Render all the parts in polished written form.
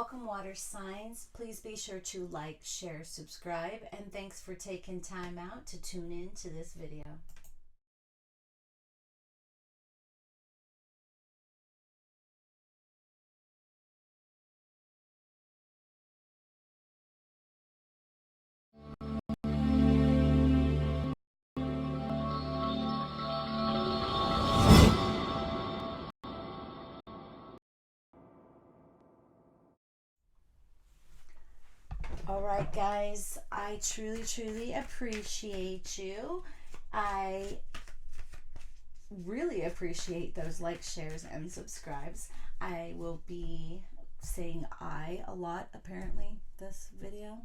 Welcome, water signs. Please be sure to like, share, subscribe, and thanks for taking time out to tune in to this video. All right, guys, I truly appreciate you. I really appreciate those likes, shares, and subscribes. I will be saying I a lot, apparently, this video.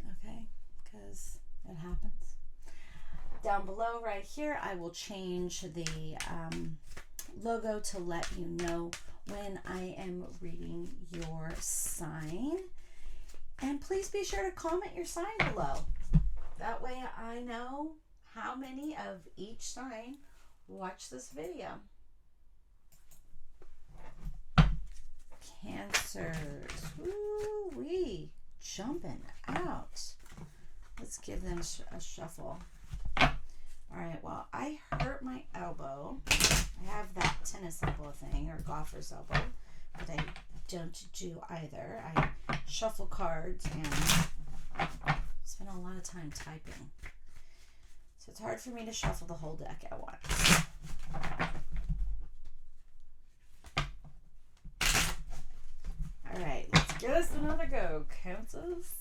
Okay, because it happens. Down below right here, I will change the logo to let you know when I am reading your sign. And please be sure to comment your sign below. That way I know how many of each sign watch this video. Cancers. Woo-wee. Jumping out. Let's give them a shuffle. All right, well, I hurt my elbow. I have that tennis elbow thing, or golfer's elbow, but I don't do either. I shuffle cards and spend a lot of time typing. So it's hard for me to shuffle the whole deck at once. All right, let's give this another go. Cancers.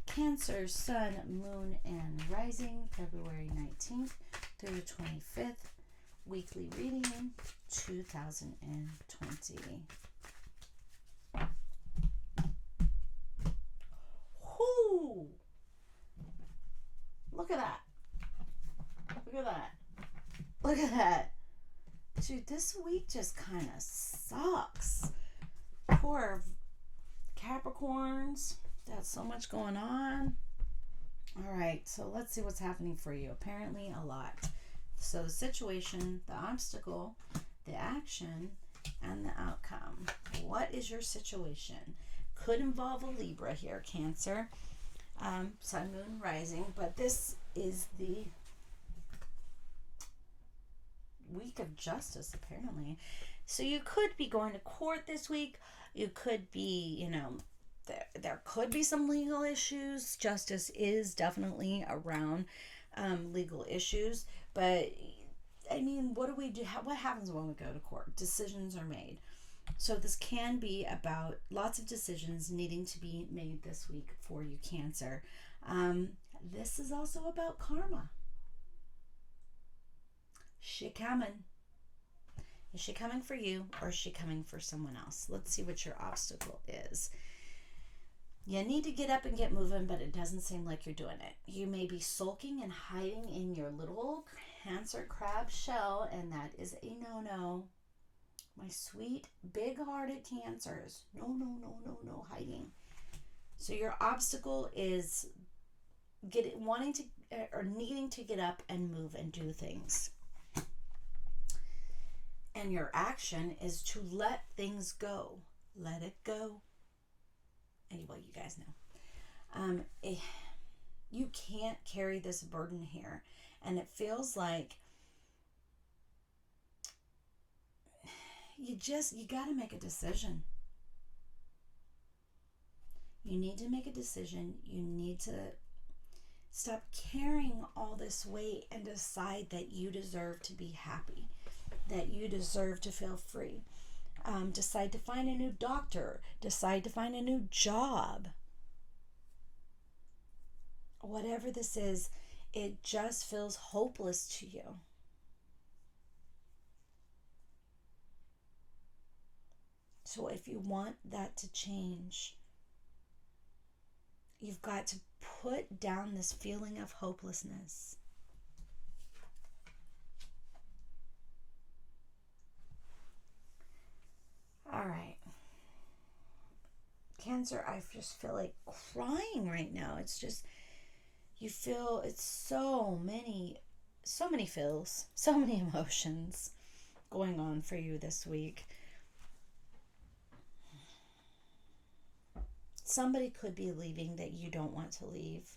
Cancer, Sun, Moon, and Rising, February 19th through the 25th. Weekly reading 2020. Whoo! Look at that. Look at that. Look at that. Dude, this week just kind of sucks. Poor Capricorns. That's so much going on. All right, so let's see what's happening for you. Apparently a lot. So the situation, the obstacle, the action, and the outcome. What is your situation? Could involve a Libra here, Cancer. Sun, Moon, Rising. But this is the week of justice, apparently. So you could be going to court this week. You could be, there could be some legal issues. Justice is definitely around legal issues. But, I mean, what do we do? What happens when we go to court? Decisions are made. So this can be about lots of decisions needing to be made this week for you, Cancer. This is also about karma. She coming. Is she coming for you, or is she coming for someone else? Let's see what your obstacle is. You need to get up and get moving, but it doesn't seem like you're doing it. You may be sulking and hiding in your little Cancer crab shell, and that is a no-no. My sweet, big-hearted Cancers. No hiding. So your obstacle is needing to get up and move and do things. And your action is to let things go. Let it go. Well, you guys know. You can't carry this burden here. And it feels like you got to make a decision. You need to make a decision. You need to stop carrying all this weight and decide that you deserve to be happy, that you deserve to feel free. Decide to find a new doctor. Decide to find a new job. Whatever this is, it just feels hopeless to you. So if you want that to change, you've got to put down this feeling of hopelessness. All right. Cancer, I just feel like crying right now. It's just, you feel it's so many feels, so many emotions going on for you this week. somebody could be leaving that you don't want to leave.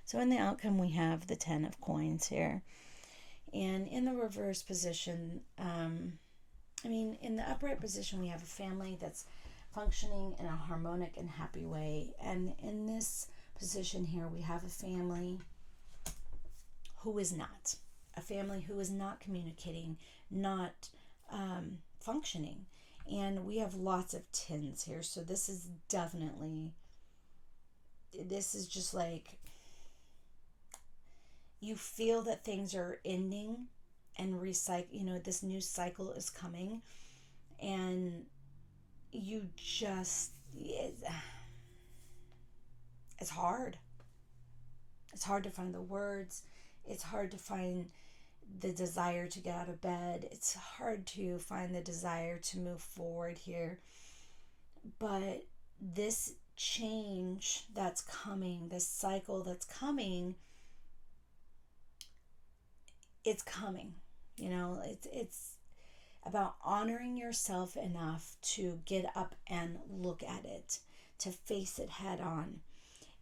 So in the outcome, we have the 10 of coins here. And in the reverse position, in the upright position, we have a family that's functioning in a harmonic and happy way. And in this position here, we have a family who is not. A family who is not communicating, not functioning. And we have lots of 10s here. So this is just like, you feel that things are ending and this new cycle is coming, and you just, it's hard. It's hard to find the words. It's hard to find the desire to get out of bed. It's hard to find the desire to move forward here. But this change that's coming, this cycle that's coming, it's coming. It's about honoring yourself enough to get up and look at it, to face it head on.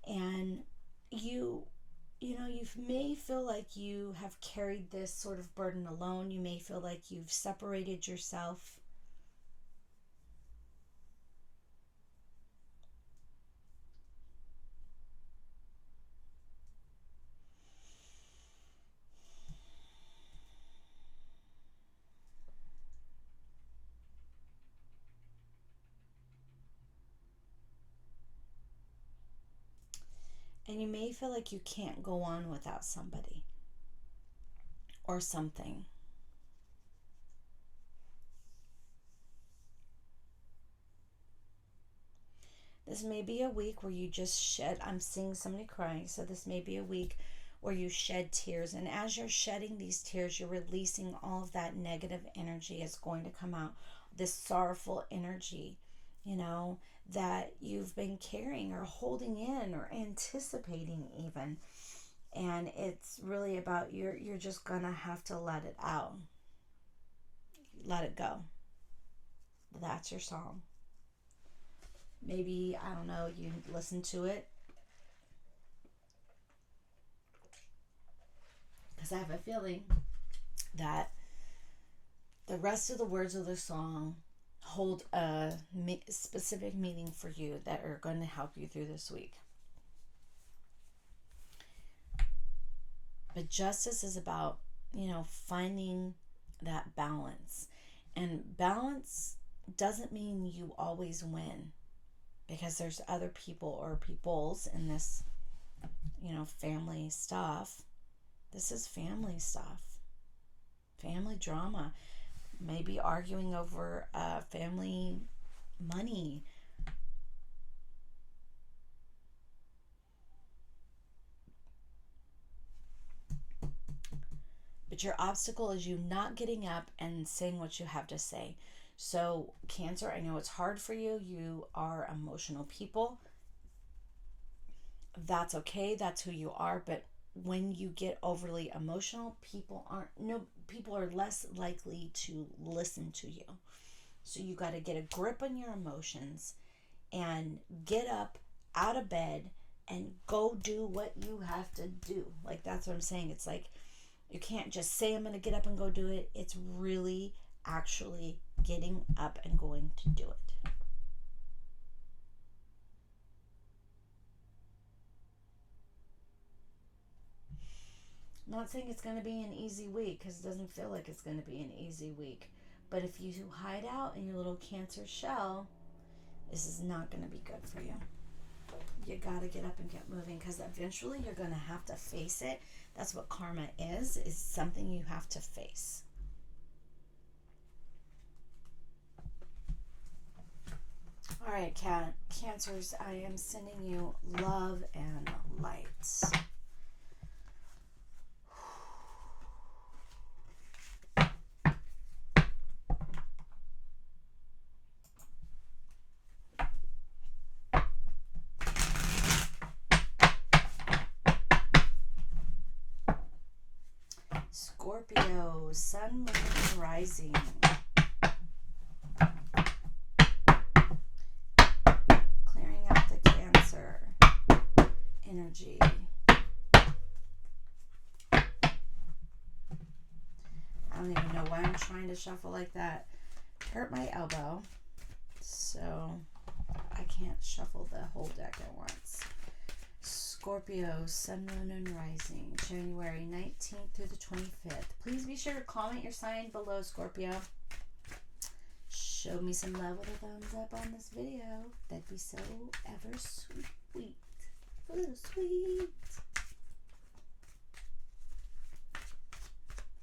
And you may feel like you have carried this sort of burden alone. You may feel like you've separated yourself. And you may feel like you can't go on without somebody or something. This may be a week where you just shed. I'm seeing somebody crying, so this may be a week where you shed tears. And as you're shedding these tears, you're releasing all of that negative energy is going to come out. This sorrowful energy, that you've been carrying or holding in or anticipating even. And it's really about you're just gonna have to let it out. Let it go. That's your song. Maybe, I don't know, you listen to it. Because I have a feeling that the rest of the words of the song hold a specific meaning for you that are going to help you through this week. But justice is about, finding that balance. And balance doesn't mean you always win, because there's other people or peoples in this, family stuff. This is family stuff. Family drama. Maybe arguing over family money. But your obstacle is you not getting up and saying what you have to say. So Cancer, I know it's hard for you. You are emotional people. That's okay. That's who you are. But when you get overly emotional, people are less likely to listen to you. So you got to get a grip on your emotions and get up out of bed and go do what you have to do. Like, that's what I'm saying. It's like, you can't just say, I'm going to get up and go do it. It's really actually getting up and going to do it. I'm not saying it's going to be an easy week, because it doesn't feel like it's going to be an easy week. But if you hide out in your little Cancer shell, this is not going to be good for you. You got to get up and get moving, because eventually you're going to have to face it. That's what karma is something you have to face. All right, Cancers, I am sending you love and light. Scorpio, Sun, Moon, Rising. energy. I don't even know why I'm trying to shuffle like that. Hurt my elbow, so I can't shuffle the whole deck at once. Scorpio, Sun, Moon, and Rising, January 19th through the 25th. Please be sure to comment your sign below, Scorpio. Show me some love with a thumbs up on this video. That'd be so ever sweet. Oh, sweet.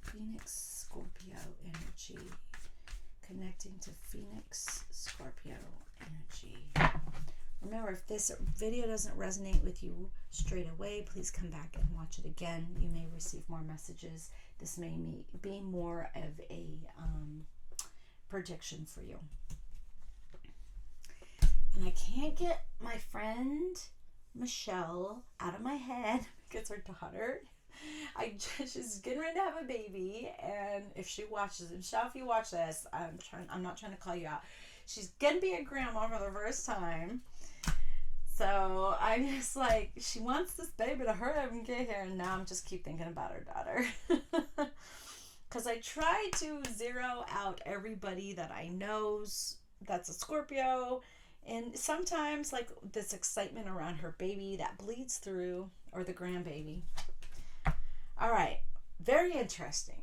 Phoenix, Scorpio energy. Connecting to Phoenix, Scorpio energy. Remember, if this video doesn't resonate with you straight away, please come back and watch it again. You may receive more messages. This may be more of a prediction for you. And I can't get my friend Michelle out of my head because her daughter, she's getting ready to have a baby, and if she watches, Michelle, if you watch this, I'm not trying to call you out. She's gonna be a grandma for the first time. So I'm just like, she wants this baby to hurry up and get here, and now I'm just keep thinking about her daughter. Because I try to zero out everybody that I know that's a Scorpio, and sometimes like this excitement around her baby that bleeds through, or the grandbaby. All right, very interesting.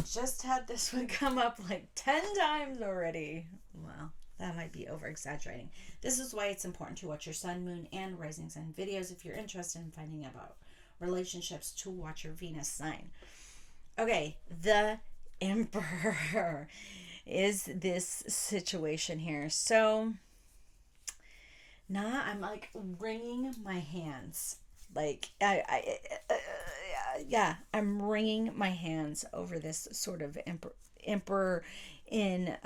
Just had this one come up like 10 times already. Well, that might be over exaggerating. This is why it's important to watch your sun, moon, and rising sign videos if you're interested in finding out about relationships, to watch your Venus sign. Okay, the Emperor is this situation here. So now I'm like wringing my hands. Like, I'm wringing my hands over this sort of Emperor in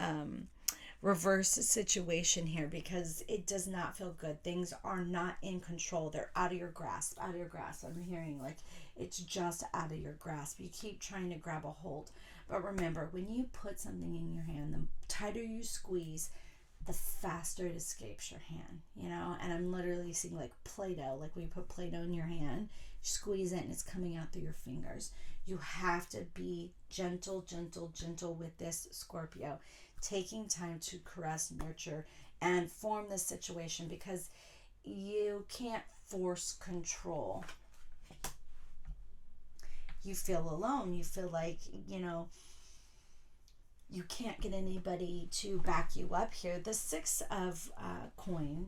reverse situation here, because it does not feel good. Things are not in control. They're out of your grasp, I'm hearing like it's just out of your grasp. You keep trying to grab a hold. But remember, when you put something in your hand, the tighter you squeeze, the faster it escapes your hand, you know? And I'm literally seeing like Play-Doh, like when you put Play-Doh in your hand, you squeeze it and it's coming out through your fingers. You have to be gentle with this, Scorpio, taking time to caress, nurture, and form this situation, because you can't force control. You feel alone. You feel like, you know, you can't get anybody to back you up here. The Six of coin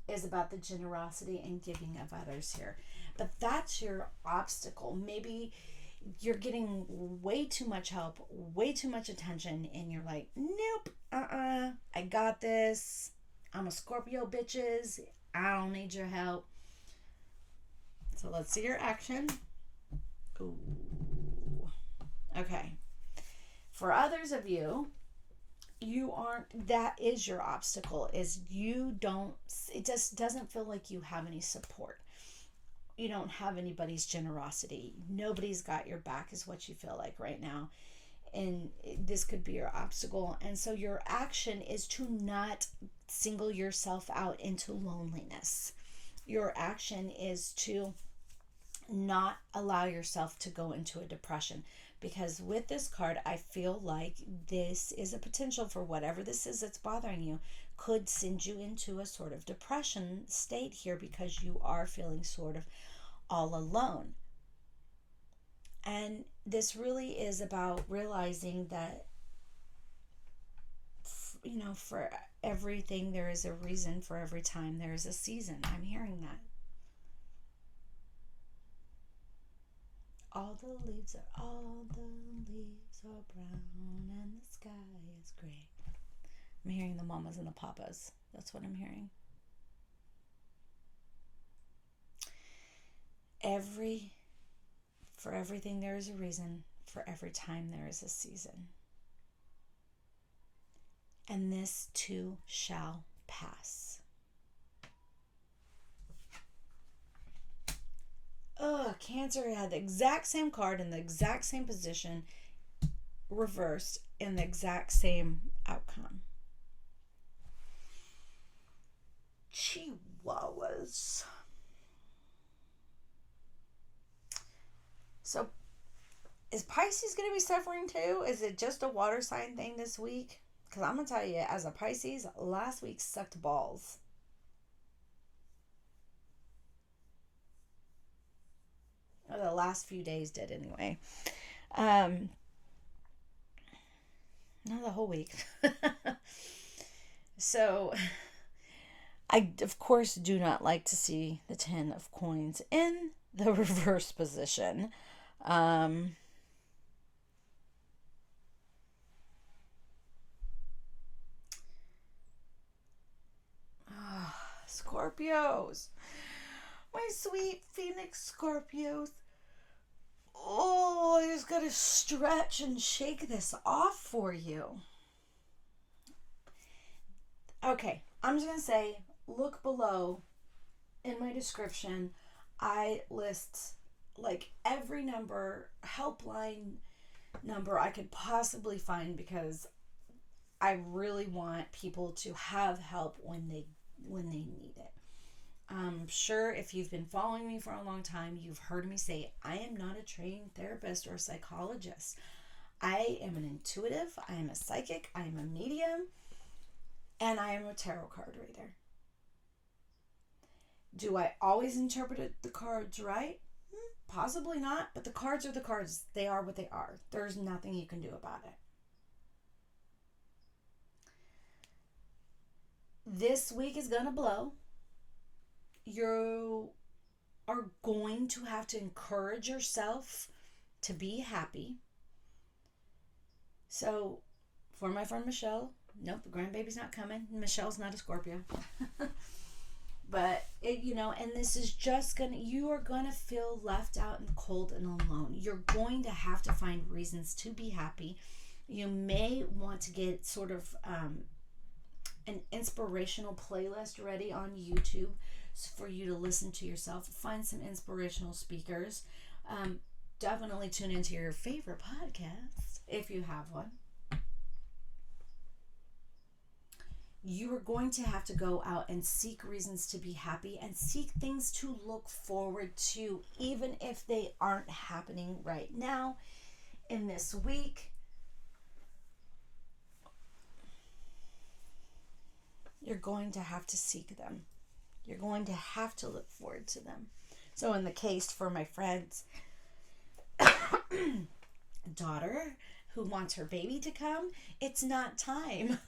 is about the generosity and giving of others here. But that's your obstacle. Maybe you're getting way too much help, way too much attention, and you're like, nope, I got this. I'm a Scorpio, bitches. I don't need your help. So let's see your action. Ooh. Okay. For others of you, that is your obstacle, is it just doesn't feel like you have any support. You don't have anybody's generosity. Nobody's got your back is what you feel like right now. And this could be your obstacle. And so your action is to not single yourself out into loneliness. Your action is to not allow yourself to go into a depression. Because with this card, I feel like this is a potential for whatever this is that's bothering you could send you into a sort of depression state here, because you are feeling sort of all alone. And this really is about realizing that, you know, for everything there is a reason, for every time there is a season. I'm hearing that. All the leaves are brown and the sky is gray. I'm hearing the mamas and the papas. That's what I'm hearing. For everything there is a reason, for every time there is a season. And this too shall pass. Cancer had the exact same card in the exact same position, reversed, in the exact same outcome. Chihuahuas. So is Pisces going to be suffering too? Is it just a water sign thing this week? Because I'm going to tell you, as a Pisces, last week sucked balls. Or the last few days did anyway. Not the whole week. So, I, of course, do not like to see the 10 of coins in the reverse position. Scorpios. My sweet Phoenix Scorpios. Oh, I just gotta stretch and shake this off for you. Okay, I'm just gonna say, look below in my description. I list like every helpline number I could possibly find, because I really want people to have help when they need it. I'm sure if you've been following me for a long time, you've heard me say I am not a trained therapist or psychologist. I am an intuitive, I am a psychic, I am a medium, and I am a tarot card reader. Do I always interpret the cards right? Possibly not, but the cards are the cards. They are what they are. There's nothing you can do about it. This week is gonna blow. You are going to have to encourage yourself to be happy. So, for my friend Michelle, nope, the grandbaby's not coming. Michelle's not a Scorpio. But, and this is just you are going to feel left out and cold and alone. You're going to have to find reasons to be happy. You may want to get sort of an inspirational playlist ready on YouTube for you to listen to yourself. Find some inspirational speakers. Definitely tune into your favorite podcast if you have one. You are going to have to go out and seek reasons to be happy and seek things to look forward to, even if they aren't happening right now in this week. You're going to have to seek them. You're going to have to look forward to them. So in the case for my friend's daughter who wants her baby to come, it's not time.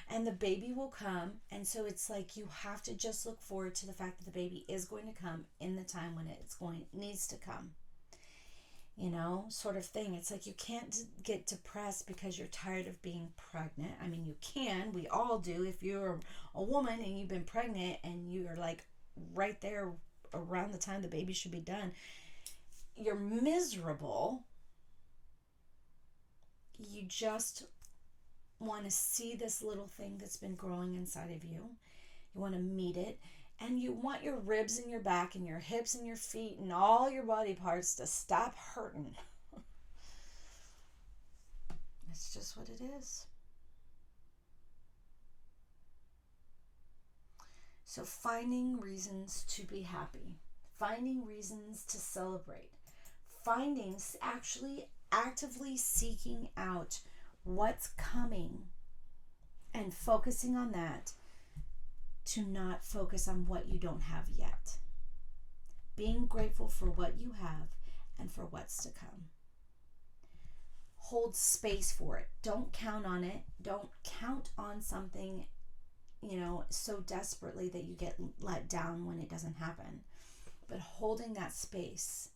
And the baby will come. And so it's like you have to just look forward to the fact that the baby is going to come in the time when needs to come. Sort of thing. It's like you can't get depressed because you're tired of being pregnant. I mean, you can. We all do. If you're a woman and you've been pregnant and you're like right there around the time the baby should be done, you're miserable. You just want to see this little thing that's been growing inside of you. You want to meet it. And you want your ribs and your back and your hips and your feet and all your body parts to stop hurting. It's just what it is. So finding reasons to be happy. Finding reasons to celebrate. Actually actively seeking out what's coming and focusing on that, to not focus on what you don't have yet. Being grateful for what you have and for what's to come. Hold space for it. Don't count on it. Don't count on something, so desperately that you get let down when it doesn't happen. But holding that space.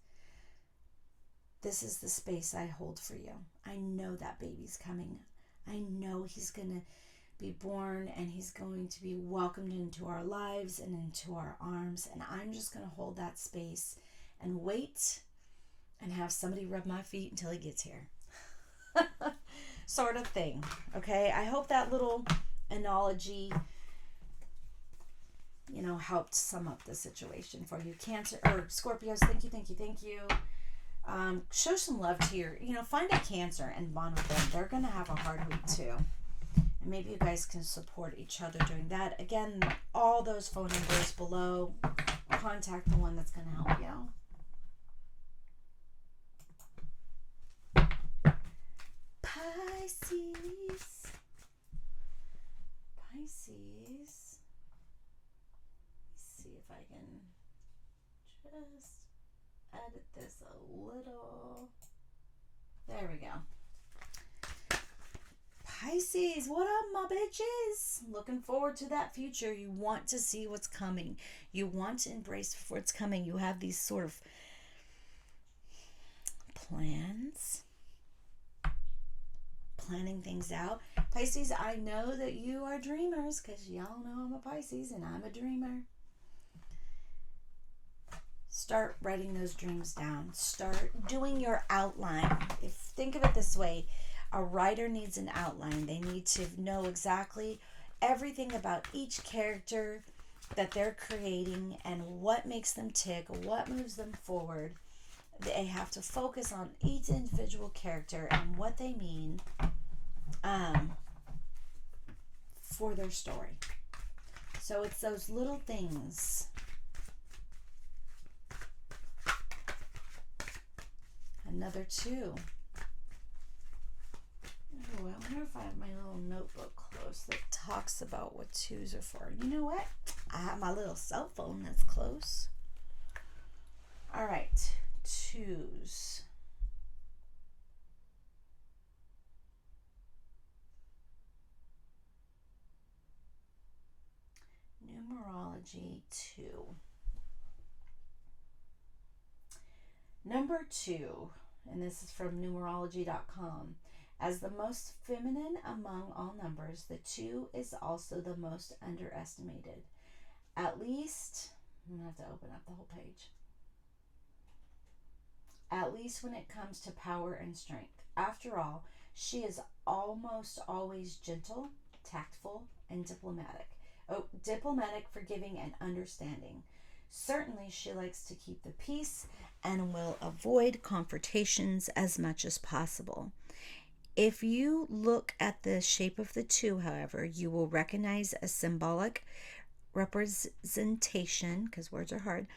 This is the space I hold for you. I know that baby's coming. I know he's going to be born and he's going to be welcomed into our lives and into our arms, and I'm just going to hold that space and wait and have somebody rub my feet until he gets here. Sort of thing. Okay, I hope that little analogy helped sum up the situation for you. Cancer or Scorpios, thank you. Show some love to your, find a Cancer and bond with them. They're going to have a hard week too. And maybe you guys can support each other doing that. Again, all those phone numbers below. Contact the one that's going to help you. Pisces. Pisces. Let's see if I can just edit this a little. There we go. Pisces, what up, my bitches? Looking forward to that future. You want to see what's coming. You want to embrace what's coming. You have these sort of plans, planning things out. Pisces, I know that you are dreamers because y'all know I'm a Pisces and I'm a dreamer. Start writing those dreams down. Start doing your outline. Think of it this way. A writer needs an outline. They need to know exactly everything about each character that they're creating and what makes them tick, what moves them forward. They have to focus on each individual character and what they mean for their story. So it's those little things. Another 2. Oh, I wonder if I have my little notebook close that talks about what 2s are for. You know what? I have my little cell phone that's close. All right, 2s. Numerology 2. Number 2, and this is from numerology.com. As the most feminine among all numbers, the 2 is also the most underestimated. At least, I'm going to have to open up the whole page. At least when it comes to power and strength. After all, she is almost always gentle, tactful, and diplomatic. Oh, diplomatic, forgiving, and understanding. Certainly, she likes to keep the peace and will avoid confrontations as much as possible. If you look at the shape of the 2, however, you will recognize a symbolic representation, because words are hard,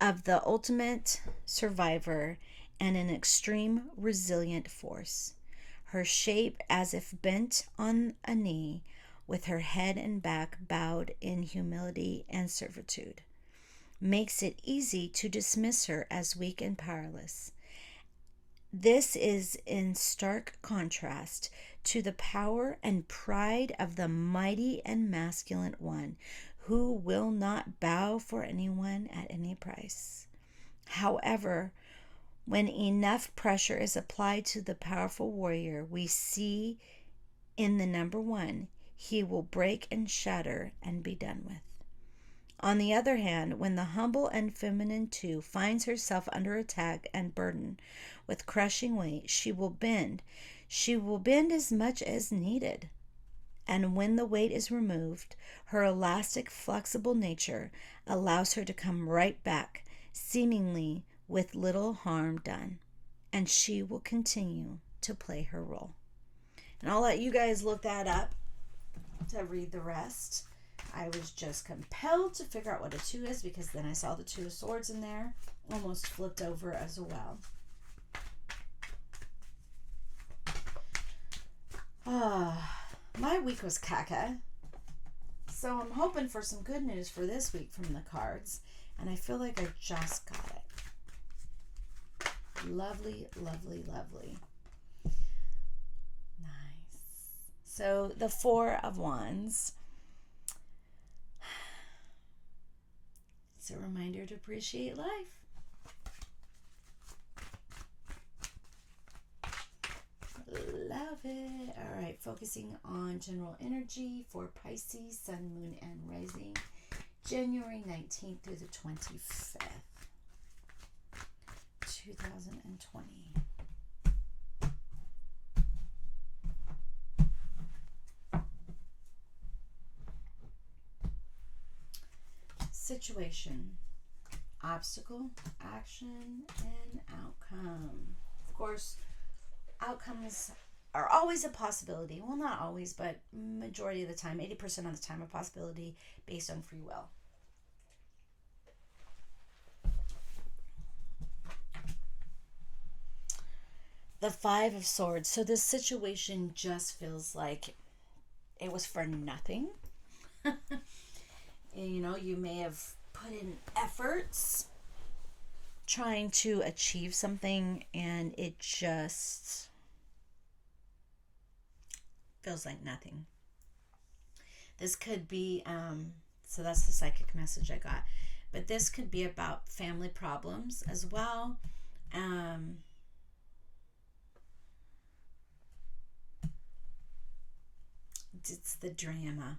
of the ultimate survivor and an extreme resilient force. Her shape as if bent on a knee, with her head and back bowed in humility and servitude, makes it easy to dismiss her as weak and powerless. This is in stark contrast to the power and pride of the mighty and masculine one who will not bow for anyone at any price. However, when enough pressure is applied to the powerful warrior, we see in the number 1, he will break and shatter and be done with. On the other hand, when the humble and feminine 2 finds herself under attack and burdened with crushing weight, she will bend. She will bend as much as needed. And when the weight is removed, her elastic, flexible nature allows her to come right back, seemingly with little harm done. And she will continue to play her role. And I'll let you guys look that up to read the rest. I was just compelled to figure out what a 2 is because then I saw the 2 of Swords in there. Almost flipped over as well. My week was caca. So I'm hoping for some good news for this week from the cards. And I feel like I just got it. Lovely, lovely, lovely. Nice. So the 4 of Wands. It's a reminder to appreciate life. Love it. All right, focusing on general energy for Pisces, Sun, Moon, and Rising, January 19th through the 25th, 2020. Situation, obstacle, action, and outcome. Of course, outcomes are always a possibility. Well, not always, but majority of the time, 80% of the time, a possibility based on free will. The Five of Swords. So this situation just feels like it was for nothing. You know, you may have put in efforts trying to achieve something and it just feels like nothing. This could be, so that's the psychic message I got. But this could be about family problems as well. It's the drama.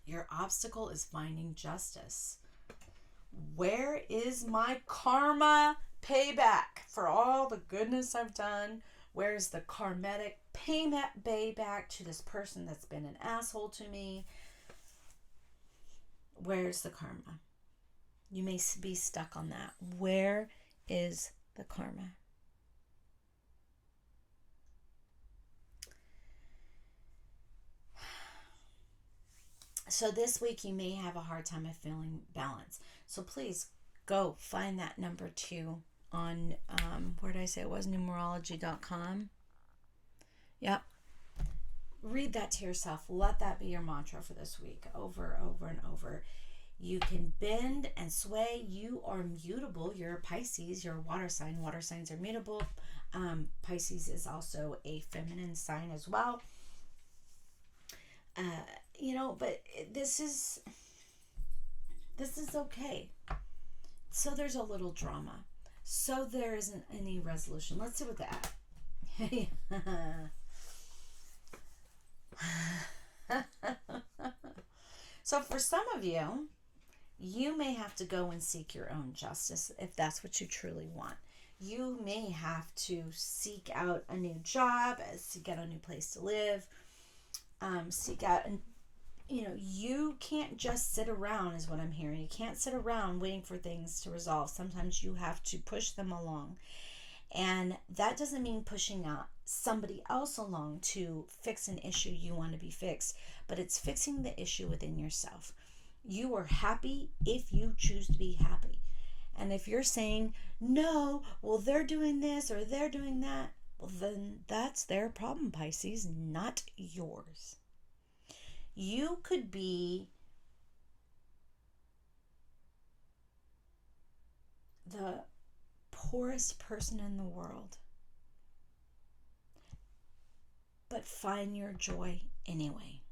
Your obstacle is finding justice. Where is my karma payback for all the goodness I've done? Where's the karmatic payback to this person that's been an asshole to me? Where's the karma? You may be stuck on that. Where is the karma? So this week you may have a hard time of feeling balance. So please go find that number 2 on, where did I say it was? Numerology.com. Yep. Read that to yourself. Let that be your mantra for this week, over and over. You can bend and sway. You are mutable. You're a Pisces. You're a water sign. Water signs are mutable. Pisces is also a feminine sign as well. You know, but this is okay. So there's a little drama. So there isn't any resolution. Let's see what that. So for some of you, you may have to go and seek your own justice if that's what you truly want. You may have to seek out a new job, seek out a new place to live, seek out, and you know, you can't just sit around is what I'm hearing. You can't sit around waiting for things to resolve. Sometimes you have to push them along. And that doesn't mean pushing out somebody else along to fix an issue you want to be fixed, but it's fixing the issue within yourself. You are happy if you choose to be happy. And if you're saying, no, well, they're doing this or they're doing that, well, then that's their problem, Pisces, not yours. You could be the poorest person in the world, but find your joy anyway.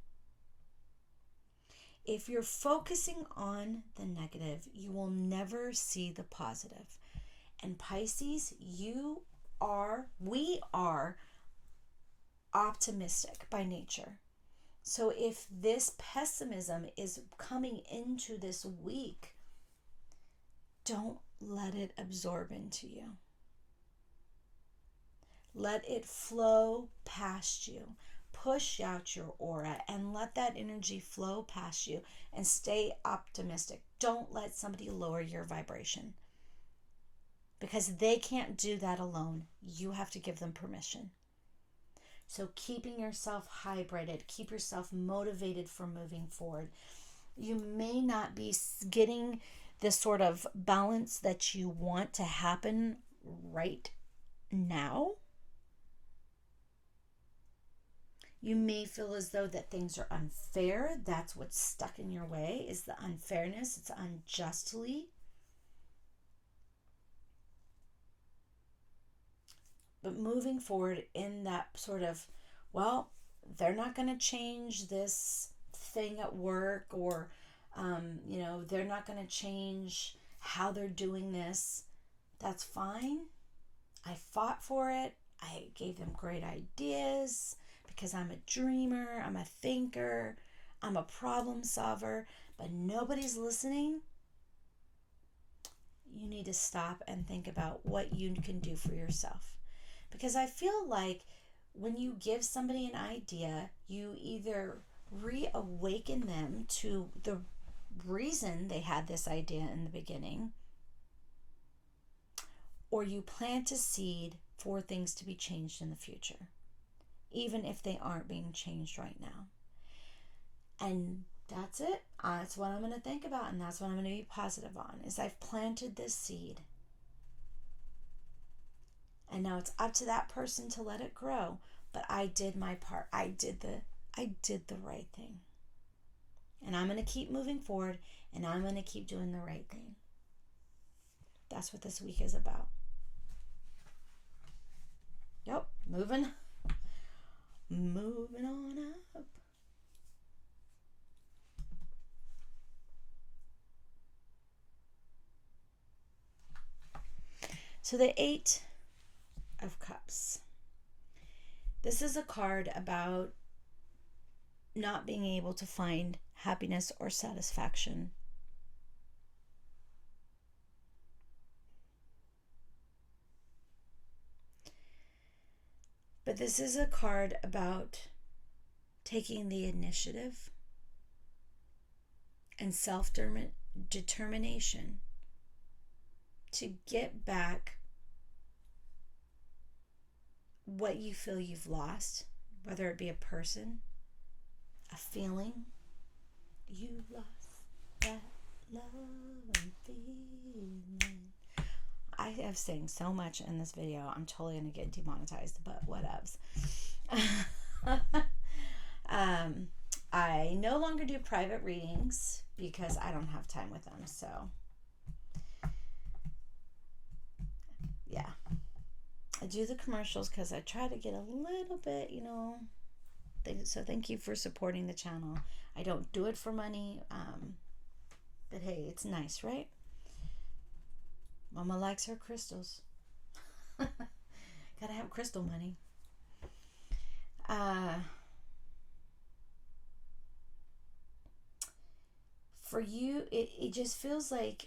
If you're focusing on the negative, you will never see the positive. And Pisces, we are optimistic by nature. So if this pessimism is coming into this week, don't let it absorb into you. Let it flow past you. Push out your aura and let that energy flow past you and stay optimistic. Don't let somebody lower your vibration because they can't do that alone. You have to give them permission. So keeping yourself hydrated, keep yourself motivated for moving forward. You may not be getting the sort of balance that you want to happen right now. You may feel as though that things are unfair. That's what's stuck in your way, is the unfairness. It's unjustly. But moving forward in that sort of, well, they're not going to change this thing at work, or, they're not going to change how they're doing this. That's fine. I fought for it. I gave them great ideas because I'm a dreamer. I'm a thinker. I'm a problem solver, but nobody's listening. You need to stop and think about what you can do for yourself. Because I feel like when you give somebody an idea, you either reawaken them to the reason they had this idea in the beginning, or you plant a seed for things to be changed in the future, even if they aren't being changed right now. And That's it. That's what I'm going to think about, and that's what I'm going to be positive on, is I've planted this seed. And now it's up to that person to let it grow. But I did my part. I did the right thing. And I'm going to keep moving forward, and I'm going to keep doing the right thing. That's what this week is about. Yep, moving on up. So the 8 of Cups. This is a card about not being able to find happiness or satisfaction. But this is a card about taking the initiative and self-determination to get back what you feel you've lost, whether it be a person, a feeling. You lost that love and feeling. I have sang so much in this video. I'm totally going to get demonetized, but whatevs. I no longer do private readings because I don't have time with them. So, yeah. I do the commercials because I try to get a little bit, so thank you for supporting the channel. I don't do it for money, but hey, it's nice, right? Mama likes her crystals. Gotta have crystal money. For you, it just feels like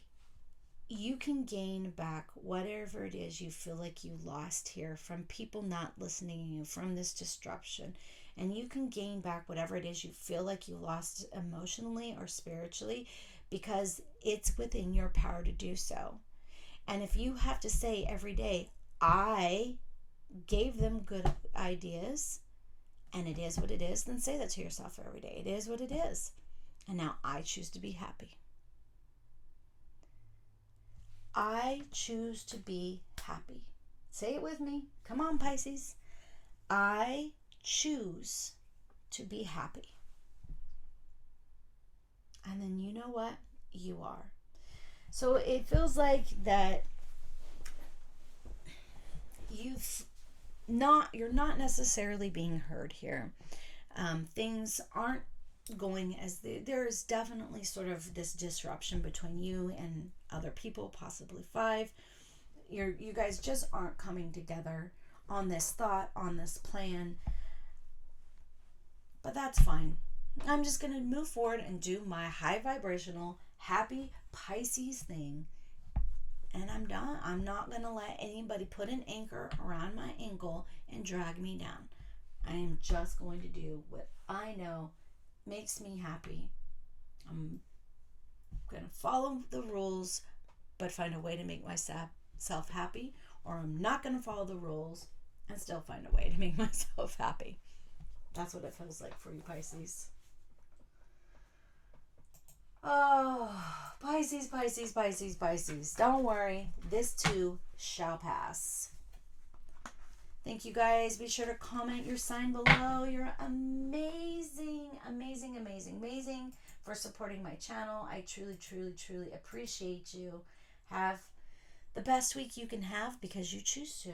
you can gain back whatever it is you feel like you lost here from people not listening to you, from this disruption. And you can gain back whatever it is you feel like you lost emotionally or spiritually, because it's within your power to do so. And if you have to say every day, I gave them good ideas and it is what it is, then say that to yourself every day. It is what it is. And now I choose to be happy. I choose to be happy. Say it with me. Come on, Pisces. I choose to be happy. And then you know what? You are. So it feels like that you're not necessarily being heard here. Things aren't going as there is definitely sort of this disruption between you and other people, possibly 5. You guys just aren't coming together on this thought, on this plan. But that's fine. I'm just going to move forward and do my high vibrational, happy Pisces thing. And I'm done. I'm not going to let anybody put an anchor around my ankle and drag me down. I am just going to do what I know makes me happy. I'm going to follow the rules, but find a way to make myself happy. Or I'm not going to follow the rules and still find a way to make myself happy. That's what it feels like for you, Pisces. Oh, Pisces, Pisces, Pisces, Pisces. Don't worry. This too shall pass. Thank you, guys. Be sure to comment your sign below. You're amazing, amazing, amazing, amazing for supporting my channel. I truly, truly, truly appreciate you. Have the best week you can have because you choose to.